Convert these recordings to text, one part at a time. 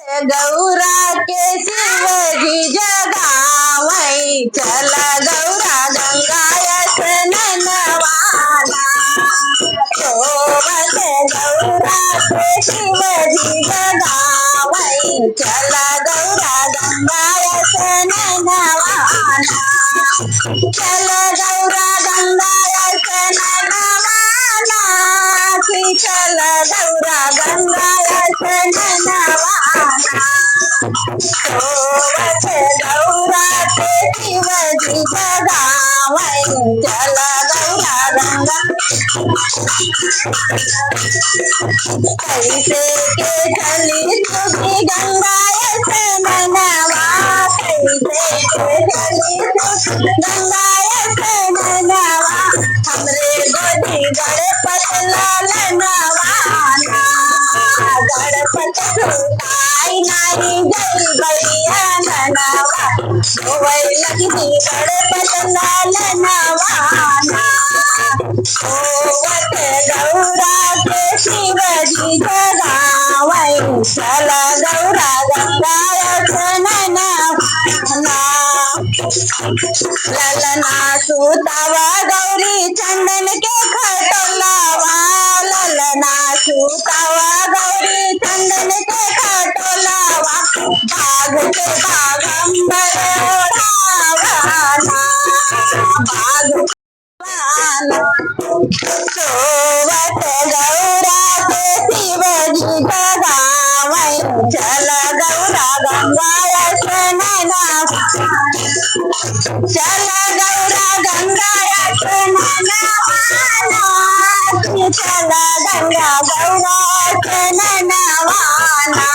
गौरा के शिवजी जगावई चल गौरा गंगा स्नानवाना सोवत गौरा के शिवजी जगावई चल गौरा गंगा स्नानवाना चल गौरा गंगा स्नानवाना चल गौरा गंगा स्नानवाना सोवत गौरा के शिवजी जगावई चल गौरा गंगा कैसे के चली तुझी गंगा स्नानवा कैसे के चली तुझी गंगा स्नानवा हमरे गोदी गणपत लालनवाना गणपत छूटाई नाही जई भैया ननवा वै लक्ष्मी गणपत लालनवाना सोवत गौरा के शिवजी जगावई चल गौरा गंगा स्नानवाना ललना सुतावा गौरी चंदन के खटोलावा ललना सुतावा गौरी चंदन के खटोलावा भाग के बागंबर ओढ़ावाना भाग सोवत गौरा के शिवजी जगावई चल गौरा गंगा स्नानवाना चल गौरा गंगा स्नानवाना चल गंगा स्नानवाना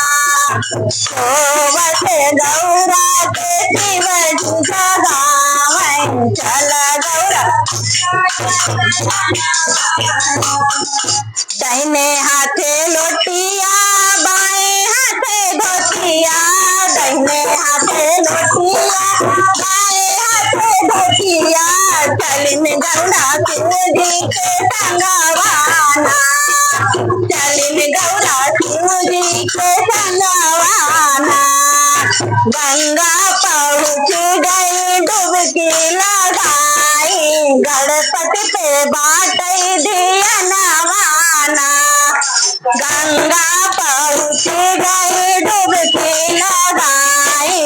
सोवत गौरा के शिवजी जगावई चल गौरा दाहिने हाथे लोटिया बाएं हाथे धोतिया दाहिने हाथे लोटिया बाएं हाथे धोतिया चलिन गौरा शिवजी के संगवाना चलिन गौरा शिवजी के संगवाना गंगा पहुँच गई डुबकी लगाई गणपति पे बाटई दिया नवाना गंगा पहुँच गई डुबकी लगाई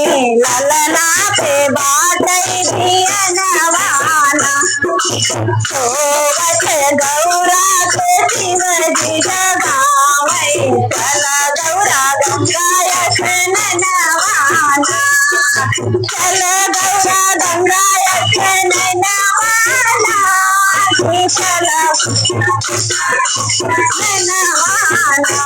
ललना पे बाटई दिया नवाना सोवत गौरा के शिवजी जगावई चल गौरा गंगा स्नानवाना चल गौरा गंगा स्नानवाना चल स्नानवाना